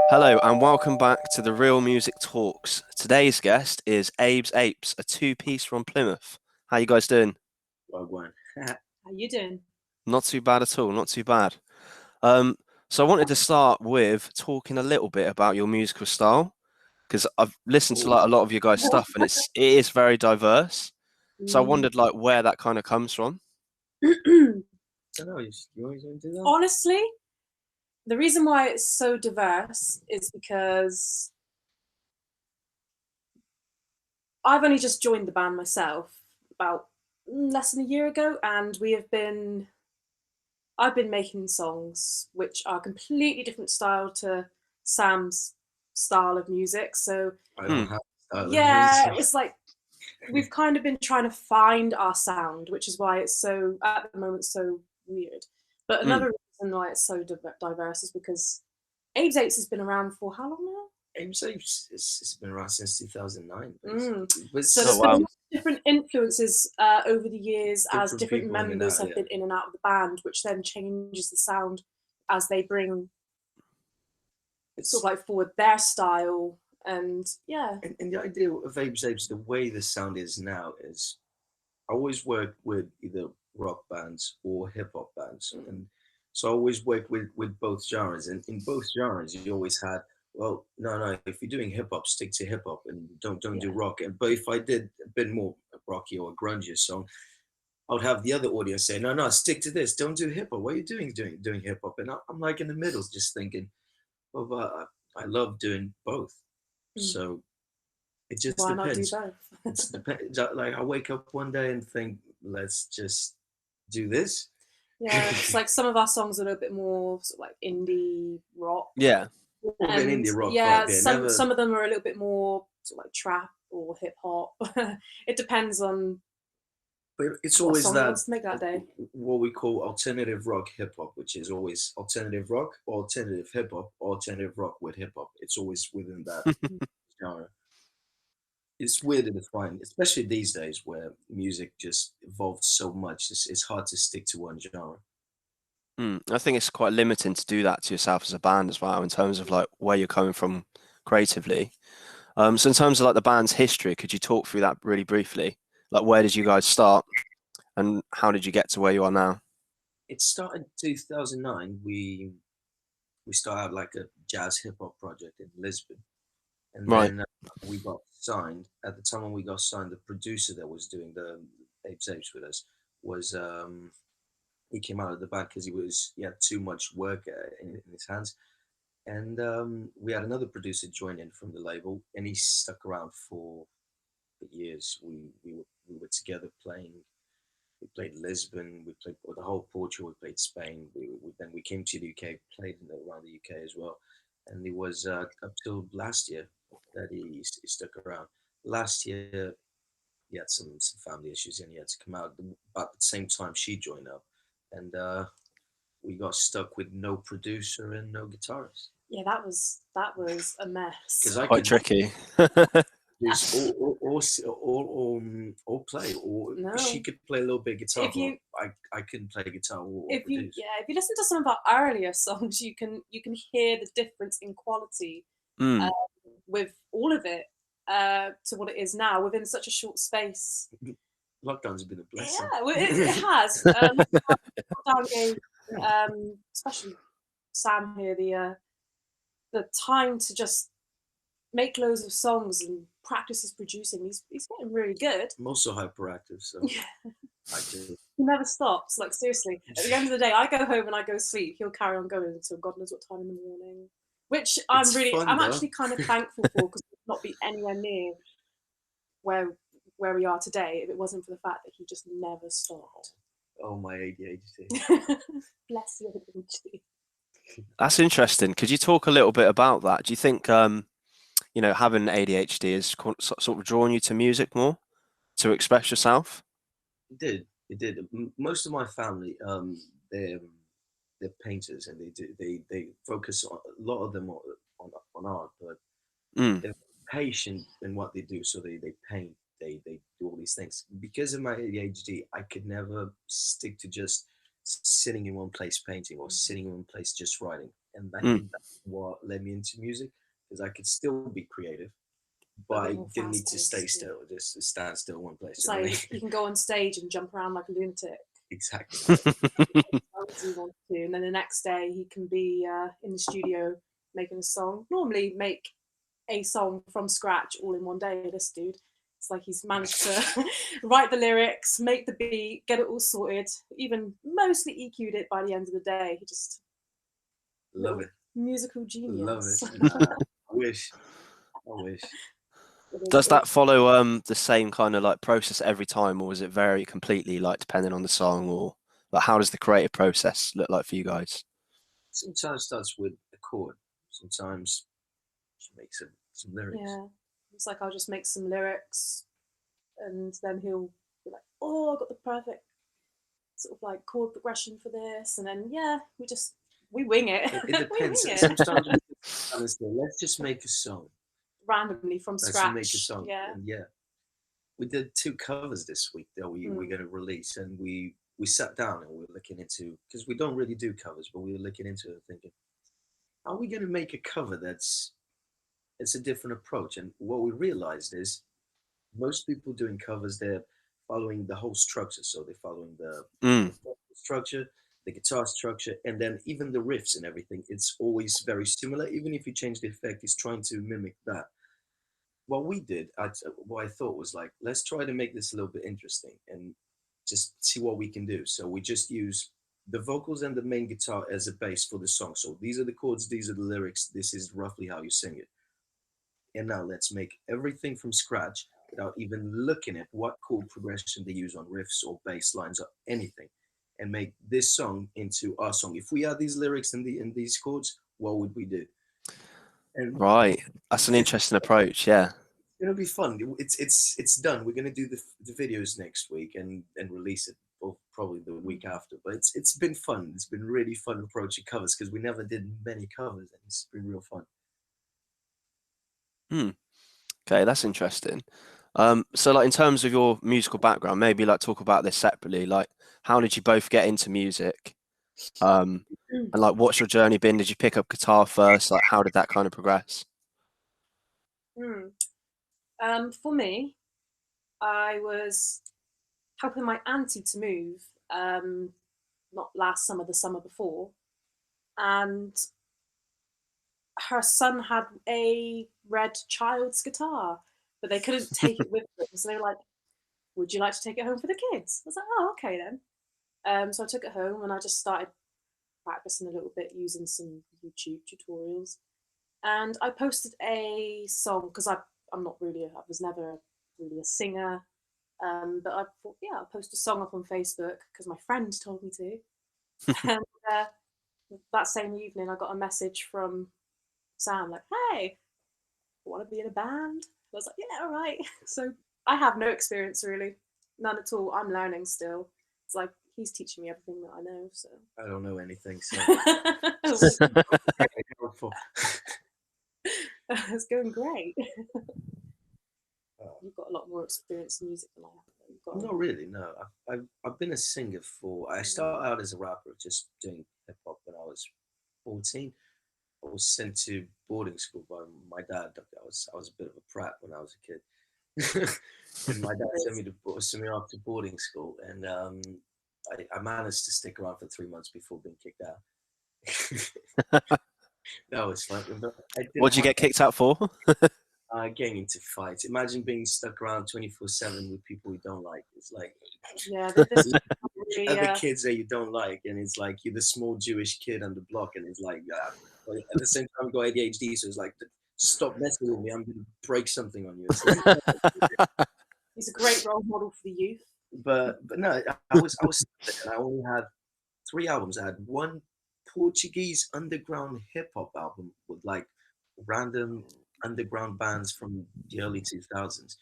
Hello and welcome back to the Real Music Talks. Today's guest is Abe's Apes, a two-piece from Plymouth. How you guys doing? Well, one. How you doing? Not too bad at all, not too bad. Um, so I wanted to start with talking a little bit about your musical style because I've listened to Oh, like a lot of your guys' stuff and it is very diverse. So I Mm. wondered like where that kind of comes from. I don't know. You always want to do that? Honestly, the reason why it's so diverse is because I've only just joined the band myself about less than a year ago, and I've been making songs which are completely different style to Sam's style of music. So I Hmm. don't have style of yeah, music. it's like we've kind of been trying to find our sound, which is why it's so at the moment so weird. But Hmm. another reason why it's so diverse is because Apes has been around for how long now? Apes, it's been around since 2009. Mm. But So Oh there's been wow. lots of different influences over the years as different different people in and members out, have yeah. been in and out of the band, which then changes the sound as they bring sort of It's like forward their style. And yeah, and the idea of Apes, the way the sound is now is I always work with either rock bands or hip hop bands, and so I always work with both genres. And in both genres, you always had, well, no, if you're doing hip hop, stick to hip hop and don't do yeah. rock. And but if I did a bit more rocky or grungy song, I would have the other audience say, no, stick to this. Don't do hip hop. What are you doing hip hop? And I'm like in the middle, just thinking, well, but I love doing both. Mm. So it just Why not do depends. both? It's depends. Like I wake up one day and think, let's just do this. Yeah, it's like some of our songs are a little bit more sort of like indie rock, Yeah. More of an and indie rock yeah, vibe. Yeah, some never. some of them are a little bit more sort of like trap or hip hop. It depends on But it's what always song he that wants to make that day. what we call alternative rock hip hop, which is always alternative rock, alternative hip hop, alternative rock with hip hop. It's always within that genre. It's weird to find, especially these days where music just evolved so much. It's hard to stick to one genre. I think it's quite limiting to do that to yourself as a band as well in terms of like where you're coming from creatively. So in terms of like the band's history, could you talk through that really briefly? Like where did you guys start and how did you get to where you are now? It started 2009. We started out like a jazz hip hop project in Lisbon, and Right. then we got signed. At the time when we got signed, the producer that was doing the Apes with us was he came out of the band because he had too much work in his hands, and we had another producer join in from the label, and he stuck around for years. We were together playing. We played Lisbon. We played the whole Portugal. We played Spain. Then we came to the UK, played around the UK as well. And it was up till last year that he stuck around. Last year, he had some family issues and he had to come out. About the same time, she joined up, and we got stuck with no producer and no guitarist Yeah, that was a because mess. I Quite could tricky. produce or play, or she No, could play a little bit guitar, if but you I couldn't play guitar or if you produce. yeah if you listen to some of our earlier songs, you can hear the difference in quality uh, Mm. with all of it to what it is now within such a short space. Lockdown's been a blessing. Yeah, well, it has. Lockdown gave, especially Sam here, the time to just make loads of songs and practice his producing. He's getting really good. I'm also hyperactive, so I just He never stops. Like seriously, at the end of the day, I go home and I go sleep. He'll carry on going until God knows what time in the morning. Which it's fun I'm though. actually kind of thankful for because we'd not be anywhere near where where we are today if it wasn't for the fact that he just never stopped. Oh, my ADHD. Bless your ADHD. That's interesting. Could you talk a little bit about that? Do you think having ADHD is sort of drawn you to music more to express yourself? It did. Most of my family, they're painters, and they focus on a lot of them on art, but Mm. they're patient in what they do. So they paint, they do all these things. Because of my ADHD, I could never stick to just sitting in one place painting or sitting in one place just writing. and I think that's what led me into music, because I could still be creative, but I didn't need to stay still, just stand still one place. It's like you can go on stage and jump around like a lunatic. Exactly. He wants to, and then the next day he can be in the studio making a song. Normally make a song from scratch all in one day. This dude, it's like he's managed to write the lyrics, make the beat, get it all sorted, even mostly EQ'd it by the end of the day. He just love it. Musical genius. Love it. I wish. Does that follow the same kind of like process every time, or is it vary completely like depending on the song, or like how does the creative process look like for you guys? Sometimes starts with a chord. Sometimes just make some lyrics. Yeah, it's like I'll just make some lyrics, and then he'll be like, "Oh, I got the perfect sort of like chord progression for this," and then yeah, we wing it. It depends. We wing it. Sometimes honestly, let's just make a song Randomly from let's scratch. make a song. Yeah. And yeah, we did 2 covers this week that we're going to release, and we sat down and we were looking into, because we don't really do covers, but we were looking into it thinking, are we going to make a cover that's a different approach? And what we realized is most people doing covers, they're following the whole structure. So they're following the structure, the guitar structure, and then even the riffs and everything. It's always very similar. Even if you change the effect, it's trying to mimic that. What we did, what I thought was like, let's try to make this a little bit interesting and just see what we can do. So we just use the vocals and the main guitar as a base for the song. So these are the chords, these are the lyrics, this is roughly how you sing it. And now let's make everything from scratch without even looking at what chord progression they use on riffs or bass lines or anything, and make this song into our song. If we had these lyrics in these chords, what would we do? And right, that's an interesting approach. Yeah, it's gonna be fun. It's done. We're gonna do the videos next week and release it, or probably the week after. But it's been fun. It's been really fun approaching covers, because we never did many covers, and it's been real fun. Okay, that's interesting. So like in terms of your musical background, maybe like talk about this separately. Like, how did you both get into music? And like, what's your journey been? Did you pick up guitar first? Like, how did that kind of progress? For me, I was helping my auntie to move, not last summer, the summer before, and her son had a red child's guitar, but they couldn't take it with them. So they were like, "Would you like to take it home for the kids?" I was like, "Oh, okay then." So I took it home and I just started practicing a little bit using some YouTube tutorials. And I posted a song, because I was never really a singer. But I thought, yeah, I'll post a song up on Facebook because my friend told me to. And that same evening, I got a message from Sam, like, "Hey, want to be in a band?" I was like, "Yeah, all right." So I have no experience really, none at all. I'm learning still. It's like he's teaching me everything that I know. So I don't know anything, so it's going great. You've got a lot more experience in music than I have. Not really, no. I've been a singer for. I started out as a rapper, just doing hip hop when I was 14. I was sent to boarding school by my dad. I was a bit of a prat when I was a kid, and my dad sent me off to boarding school, and I managed to stick around for 3 months before being kicked out. That was fun. What'd you get kicked out for? Getting into fights. Imagine being stuck around 24/7 with people you don't like. It's like, yeah, other kids that you don't like, and it's like you're the small Jewish kid on the block, and it's like, at the same time, I got ADHD, so it's like, stop messing with me. I'm gonna break something on you. He's a great role model for the youth. But no, I was and I only had 3 albums. I had one Portuguese underground hip hop album with like random underground bands from the early 2000s,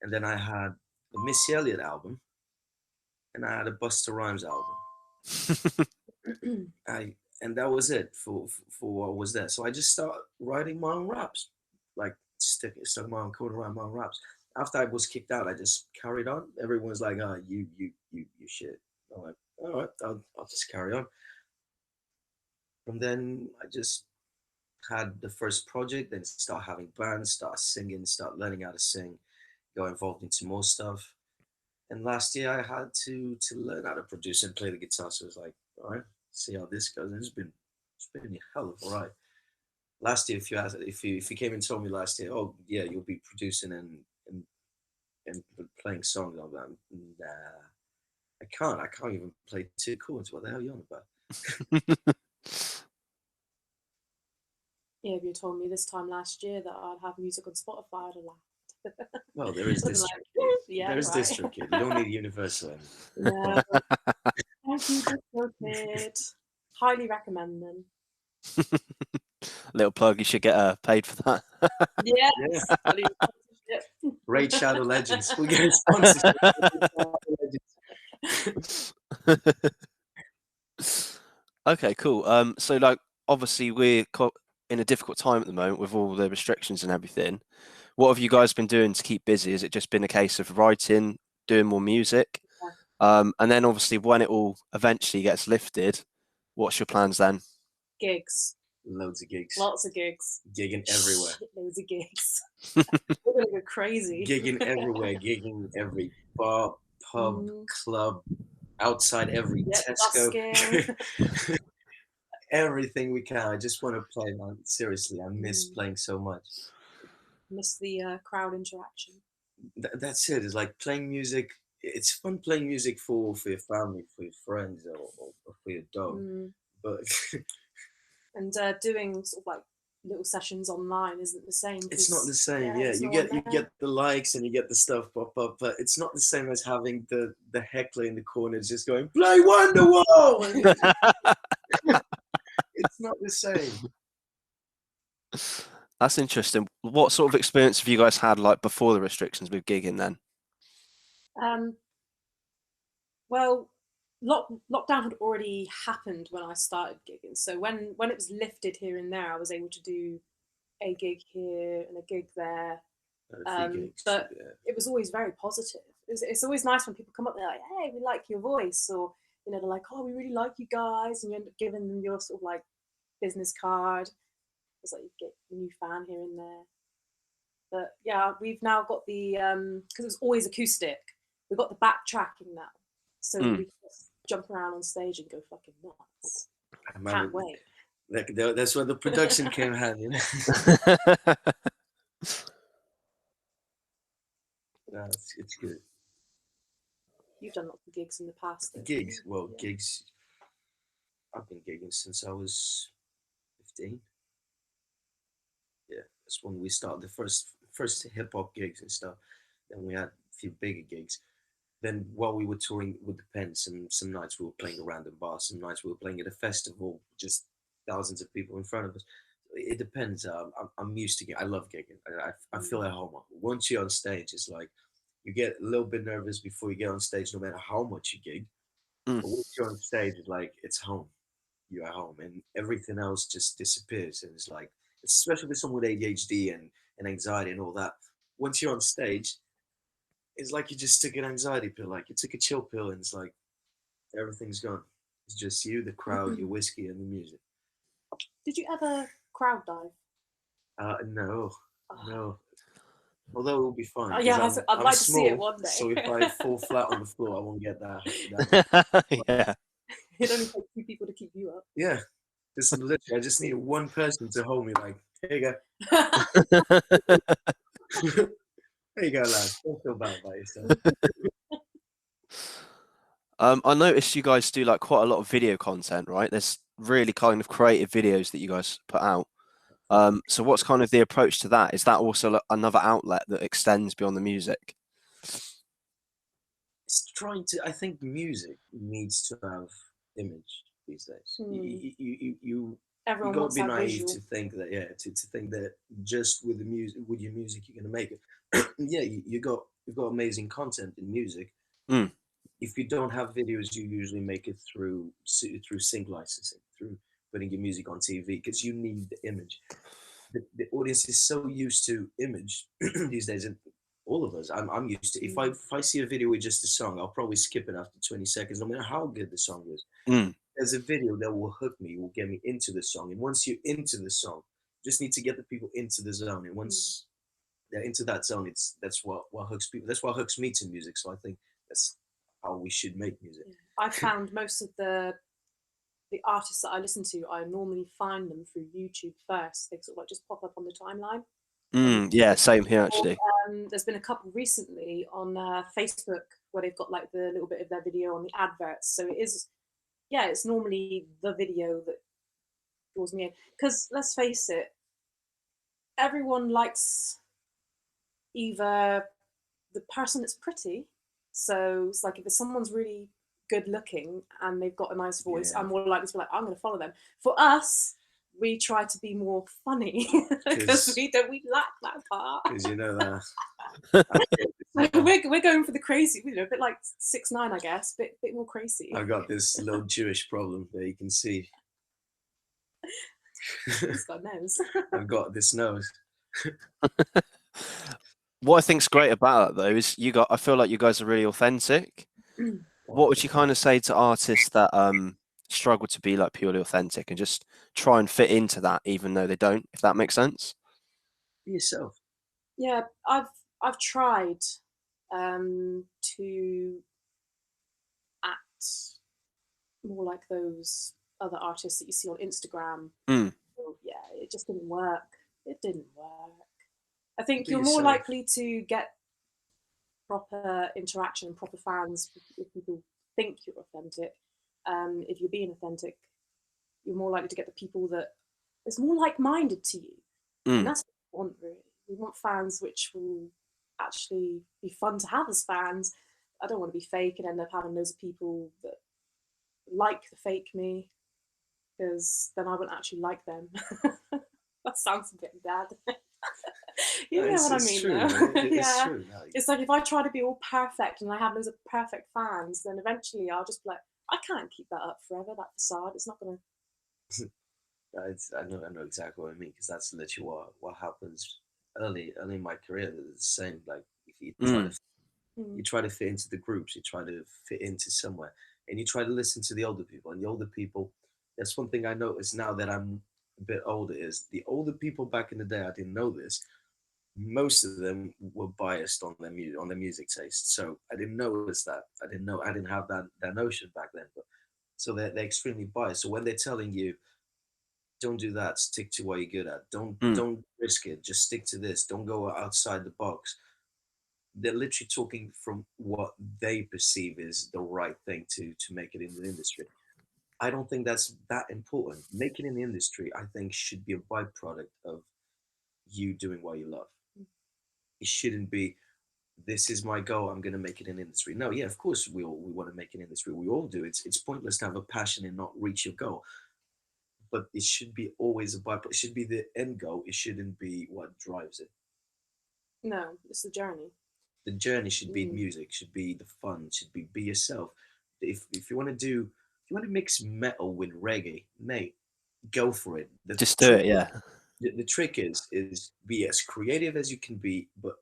and then I had a Missy Elliott album, and I had a Busta Rhymes album. And that was it for what was there. So I just started writing my own raps, like stuck my own code around my own raps. After I was kicked out, I just carried on. Everyone's like, "Oh, you shit." I'm like, "All right, I'll just carry on." And then I just had the first project, then start having bands, start singing, start learning how to sing, got involved into more stuff. And last year I had to learn how to produce and play the guitar. So it was like, all right, see how this goes. And it's been a hell of a ride. Last year, if you came and told me last year, oh yeah, you'll be producing and playing songs, I'm like, nah, I can't even play two chords. What the hell are you on about? Yeah, if you told me this time last year that I'd have music on Spotify, I'd have laughed. Well, there is this. Yeah, There's right. this kid. You don't need Universal. No. Thank you, DistroKid. Highly recommend them. Little plug, you should get paid for that. Yes. Yeah. Raid Shadow Legends. We get a sponsorship. Okay, cool. So like, obviously we're in a difficult time at the moment with all the restrictions and everything. What have you guys been doing to keep busy? Has it just been a case of writing, doing more music? And then obviously when it all eventually gets lifted, what's your plans then? Gigs. Loads of gigs. Lots of gigs. Gigging everywhere. Loads of gigs. We're gonna go crazy. Gigging everywhere. Gigging every bar, pub, club, outside every Tesco. Everything we can. I just want to play, man. Seriously, I miss playing so much. Miss the crowd interaction. That's it. It's like playing music. It's fun playing music for your family, for your friends, or for your dog. But and doing sort of like little sessions online isn't the same. It's not the same. Yeah, you get the likes and you get the stuff pop up, but it's not the same as having the heckler in the corner just going, "Play Wonderwall." It's not the same. That's interesting. What sort of experience have you guys had like before the restrictions with gigging then? Well, lockdown had already happened when I started gigging. So when it was lifted here and there, I was able to do a gig here and a gig there. But it was always very positive. It's always nice when people come up, they're like, "Hey, we like your voice," or they're like, "Oh, we really like you guys," and you end up giving them your sort of like business card. It's like you get a new fan here and there. But yeah, we've now got the because it was always acoustic. We've got the backtracking now, so we can just jump around on stage and go fucking nuts. Can't wait. That's where the production came handy. No, it's good. You've done lots of gigs in the past. Gigs, gigs. I've been gigging since I was 15. Yeah, that's when we started the first hip hop gigs and stuff. Then we had a few bigger gigs. Then while we were touring with the Pens, some nights we were playing a random bar, some nights we were playing at a festival, just thousands of people in front of us. It depends. I'm used to gigging. I love gigging. I feel at home. Once you're on stage, it's like you get a little bit nervous before you get on stage, no matter how much you gig. But once you're on stage, it's like it's home. You're at home, and everything else just disappears. And it's like, especially with someone with ADHD and anxiety and all that. Once you're on stage, it's like you just took an anxiety pill, like you took a chill pill, and it's like everything's gone. It's just you, the crowd, your whiskey, and the music. Did you ever crowd dive? No. Although it will be fine. I'd like to see it one day. So if I fall flat on the floor, I won't get that. Yeah. It only takes 2 people to keep you up. Yeah. This is literally, I just need one person to hold me like, here you go. There you go, lads. Don't feel bad about yourself. I noticed you guys do like quite a lot of video content, right? There's really kind of creative videos that you guys put out. So what's kind of the approach to that? Is that also another outlet that extends beyond the music? It's trying to, I think music needs to have image these days. You got to be naive to think that, to think that just with your music, you're going to make it. Yeah, you've got amazing content in music. If you don't have videos, you usually make it through sync licensing, through putting your music on TV, because you need the image. The audience is so used to image these days, and all of us. I'm used to. If I see a video with just a song, I'll probably skip it after 20 seconds, no matter how good the song is. there's a video that will hook me, will get me into the song. And once you're into the song, you just need to get the people into the zone. And once they're into that zone, that's what hooks people. That's what hooks me to music. So I think that's how we should make music. I found most of the artists that I listen to, I normally find them through YouTube first. They sort of like just pop up on the timeline. Yeah, same here actually. There's been a couple recently on Facebook where they've got like the little bit of their video on the adverts. So it is, yeah, it's normally the video that draws me in. Because let's face it, everyone likes either the person that's pretty. So it's like if someone's really good looking and they've got a nice voice, I'm more likely to be like, I'm going to follow them. For us, we try to be more funny because we lack that part. Because you know that. we're going for the crazy, you know, a bit like 6ix9ine, I guess, bit more crazy. I've got this little Jewish problem that you can see. He's got a nose. I've got this nose. What I think's great about it though is I feel like you guys are really authentic. What would you kind of say to artists that struggle to be like purely authentic and just try and fit into that even though they don't, if that makes sense? Be yourself. Yeah, I've tried to act more like those other artists that you see on Instagram. So, yeah, it just didn't work. It didn't work. I think you're more likely to get proper interaction and proper fans if people think you're authentic. If you're being authentic, you're more likely to get the people that is more like-minded to you. And that's what we want, really. We want fans which will actually be fun to have as fans. I don't want to be fake and end up having loads of people that like the fake me, because then I wouldn't actually like them. That sounds a bit bad. You know what I mean? True, yeah. True. It's like if I try to be all perfect and I have loads of perfect fans, then eventually I'll just be like, I can't keep that up forever, that facade. It's not going to... I know exactly what I mean, because that's literally what happens early in my career. It's the same. Like if you try to fit into the groups, you try to fit into somewhere, and you try to listen to the older people. And the older people, that's one thing I notice now that I'm a bit older, is the older people back in the day, I didn't know this, most of them were biased on their music taste. So I didn't notice that. I didn't have that notion back then. But so they're extremely biased. So when they're telling you, don't do that, stick to what you're good at. Don't risk it. Just stick to this. Don't go outside the box. They're literally talking from what they perceive is the right thing to make it in the industry. I don't think that's that important. Making in the industry, I think, should be a byproduct of you doing what you love. It shouldn't be, this is my goal, I'm going to make it in the industry. No, yeah, of course we want to make it in the industry. We all do. It's pointless to have a passion and not reach your goal. But it should be always a byproduct. It should be the end goal. It shouldn't be what drives it. No, it's the journey. The journey should be music, should be the fun, should be yourself. If you want to mix metal with reggae, mate, go for it. Just do it, yeah. The trick is be as creative as you can be, but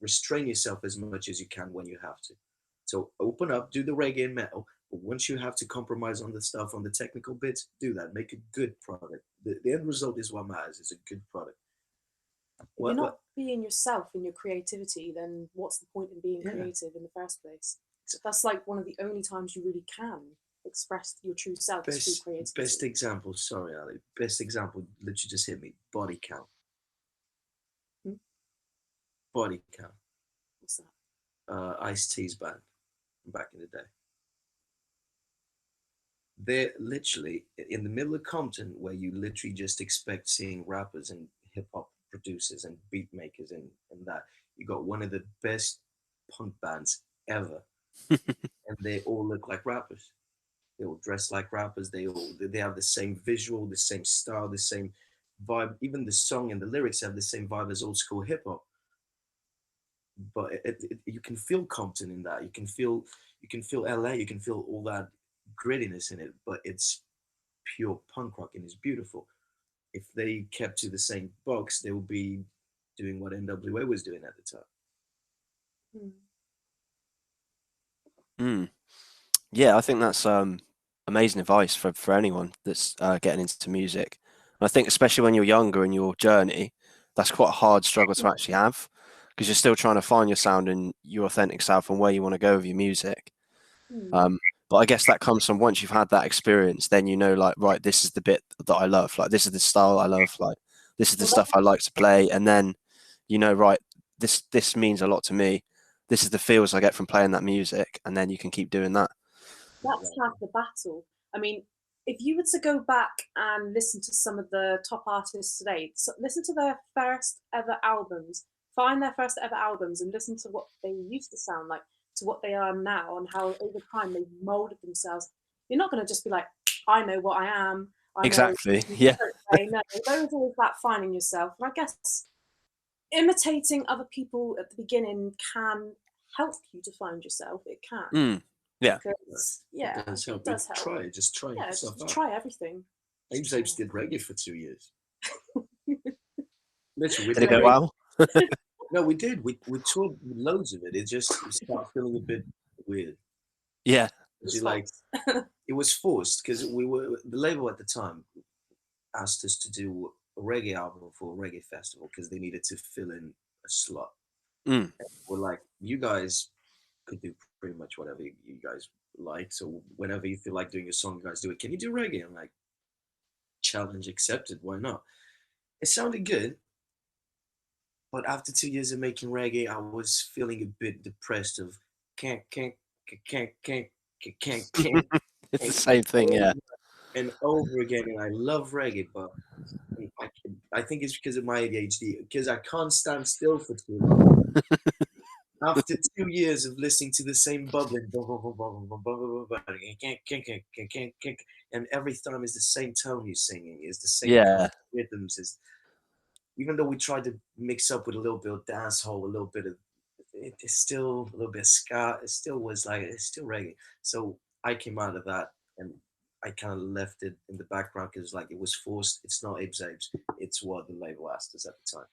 restrain yourself as much as you can when you have to. So open up, do the reggae and metal, but once you have to compromise on the stuff, on the technical bits, do that. Make a good product. The end result is what matters. It's a good product. If you're not being yourself in your creativity, then what's the point in being creative in the first place? So that's like one of the only times you really can express your true self through creativity. Best example, sorry Ali, best example literally just hit me. Body Count. Body Count. What's that? Ice-T's band back in the day. They're literally in the middle of Compton, where you literally just expect seeing rappers and hip-hop producers and beat makers and that. You got one of the best punk bands ever. And they all look like rappers. They all dress like rappers. They have the same visual, the same style, the same vibe. Even the song and the lyrics have the same vibe as old school hip hop. But you can feel Compton in that. You can feel LA. You can feel all that grittiness in it. But it's pure punk rock and it's beautiful. If they kept to the same box, they would be doing what NWA was doing at the time. Yeah, I think that's amazing advice for anyone that's getting into music. And I think especially when you're younger in your journey, that's quite a hard struggle to actually have because you're still trying to find your sound and your authentic self and where you want to go with your music. But I guess that comes from once you've had that experience, then you know, like, right, this is the bit that I love. Like, this is the style I love. Like, this is the stuff I like to play. And then, you know, right, this means a lot to me. This is the feels I get from playing that music. And then you can keep doing that. That's half the battle. I mean, if you were to go back and listen to some of the top artists today, so listen to their first ever albums, find their first ever albums and listen to what they used to sound like to what they are now and how over time they've molded themselves. You're not going to just be like, I know what I am. Exactly. Yeah. No, there's always that finding yourself. And I guess imitating other people at the beginning can help you to find yourself. It can. Yeah. Because, yeah, it does help. It does help. Try it. Just try yourself out. Try everything. Apes did reggae for 2 years. Literally, did it go well? No, we did. We toured loads of it. It just started feeling a bit weird. Yeah. Like, it was forced because the label at the time asked us to do a reggae album for a reggae festival because they needed to fill in a slot. We're like, you guys could do pretty much whatever you guys like. So whenever you feel like doing a song, you guys do it. Can you do reggae? I'm like, challenge accepted. Why not? It sounded good. But after 2 years of making reggae, I was feeling a bit depressed of can't. It's the same thing, yeah. And over again, and I love reggae, but I think it's because of my ADHD, because I can't stand still for too long. After 2 years of listening to the same bubbling, and every time is the same tone you're singing, is the same rhythms, even though we tried to mix up with a little bit of dancehall, a little bit of it's still a little bit of ska. It still was like it's still reggae. So I came out of that and I kind of left it in the background because like it was forced. It's not Apes. It's what the label asked us at the time.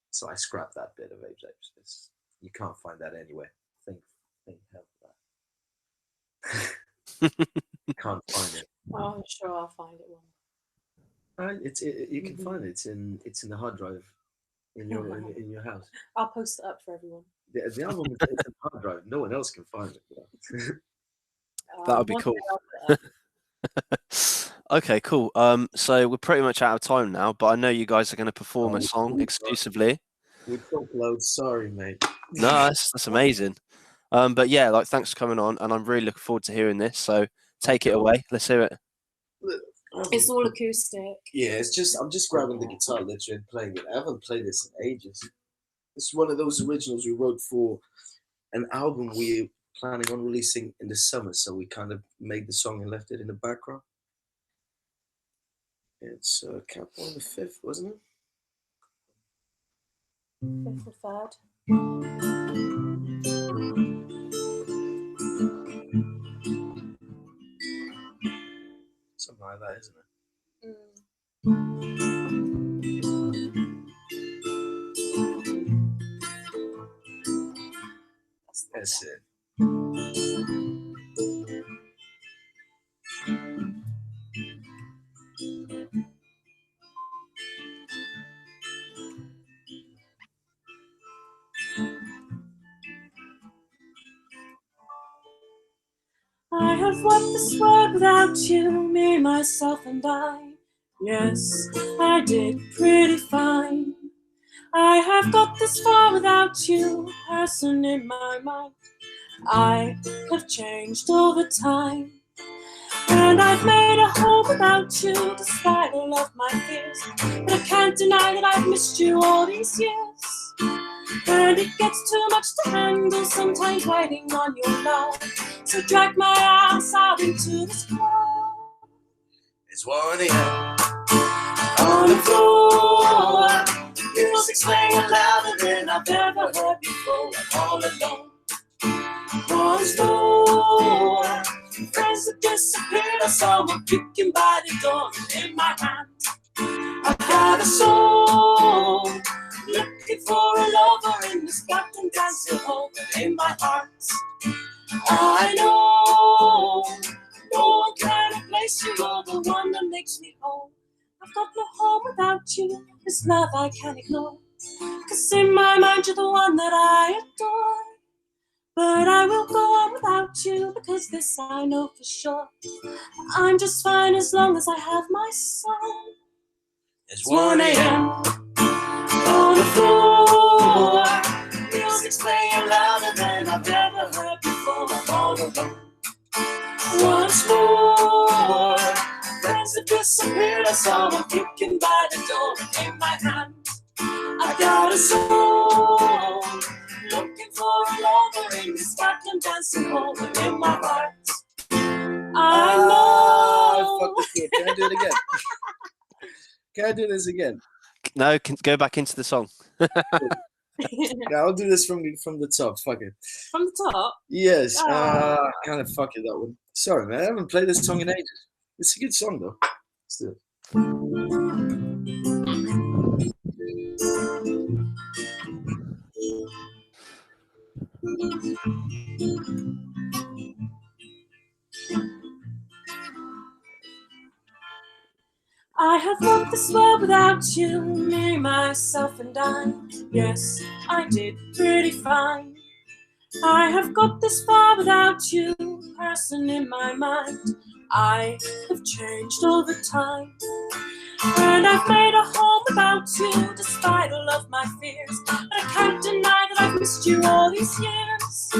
So I scrapped that bit of Apes. You can't find that anywhere. Thank hell for that. Can't find it. Oh, I'm sure I'll find it one. You can find it. It's in the hard drive in your house. I'll post it up for everyone. The album is in the hard drive. No one else can find it. That would be cool. Okay, cool. So we're pretty much out of time now, but I know you guys are going to perform a song exclusively. We talk loads. Sorry, mate. No, that's amazing. But yeah, like thanks for coming on, and I'm really looking forward to hearing this. So take it away. Let's hear it. It's all acoustic. Yeah, I'm just grabbing the guitar literally and playing it. I haven't played this in ages. It's one of those originals we wrote for an album we're planning on releasing in the summer. So we kind of made the song and left it in the background. It's Capital on the 5th, wasn't it? 5th or 3rd. Something like that, isn't it? That's it. I have walked this world without you, me, myself, and I. Yes, I did pretty fine. I have got this far without you, person in my mind. I have changed over time, and I've made a home without you, despite all of my fears. But I can't deny that I've missed you all these years. And it gets too much to handle, sometimes waiting on your love. So drag my ass out into this crowd. It's 1 a.m. on the floor. Music's playing louder than I've ever heard before. I'm all alone. One's door. Friends have disappeared. I saw one kicking by the door. In my hand, I got a soul. Looking for a lover in this goddamn dancing hole. But in my heart, I know no one replace you. You're the one that makes me whole. I've got no home without you. This love I can't ignore. 'Cause in my mind you're the one that I adore. But I will go on without you, because this I know for sure. I'm just fine as long as I have my song. It's 1 a.m. on the floor. Music's playing louder than I've ever heard before. I'm all alone once more. Friends have disappeared. I saw them kicking by the door. In my hand I got a song, looking for a lover in this goddamn dancing hall. But in my heart I know. Fuck this shit. Can I do it again? Can I do this again? No, go back into the song. Yeah, I'll do this from the top. Fuck it. From the top? Yes. Kind of fuck it, that one. Sorry, man. I haven't played this song in ages. It's a good song, though. Let's do it. I have walked this world without you, me, myself and I. Yes, I did pretty fine. I have got this far without you, person in my mind. I have changed over time, and I've made a home without you, despite all of my fears. But I can't deny that I've missed you all these years,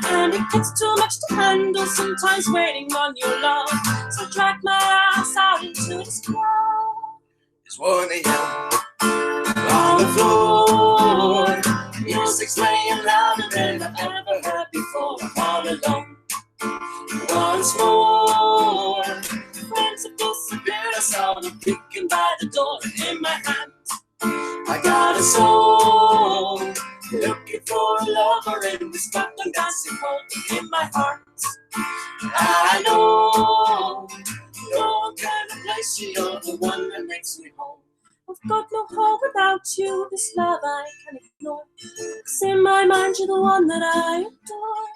and it gets too much to handle, sometimes waiting on your love. So drag my ass out into this crowd. It's 1 a.m. on the floor. Music's playing louder than I've ever heard before. I'm all alone once more. Friends have disappeared. I saw them kicking by the door. And in my hand I got a song, looking for a lover in this goddamn dancing hall. In my heart I know no one can replace you. You're the one that makes me whole. I've got no home without you. This love I can't ignore. 'Cause in my mind you're the one that I adore.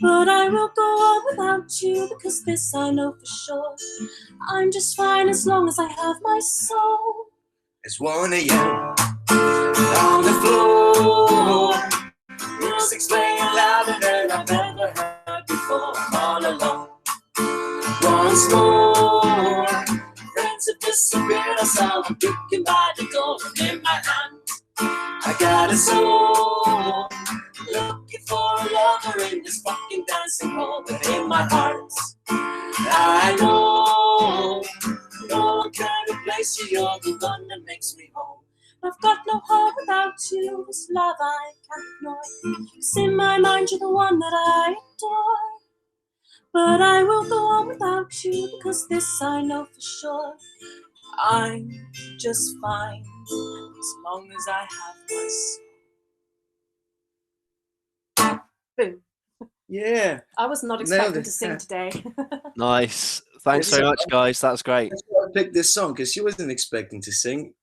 But I will go on without you, because this I know for sure. I'm just fine as long as I have my soul. It's 1 a.m. on the floor. Music's playing louder than I've ever heard before. I'm all alone once more. Friends have disappeared. I saw them kicking by the door. And in my hand I got a song, looking for a lover in this fucking dancing hall. But in my heart I know no one can replace you. You're the one that makes me whole. I've got no home without you. This love I can't ignore. 'Cause in my mind you're the one that I adore. But I will go on without you, because this I know for sure. I'm just fine as long as I have my soul. Boom. Yeah. I was not Nailed expecting it. to sing today. Nice. Thanks very much, guys. That was great. That's why I picked this song, because she wasn't expecting to sing.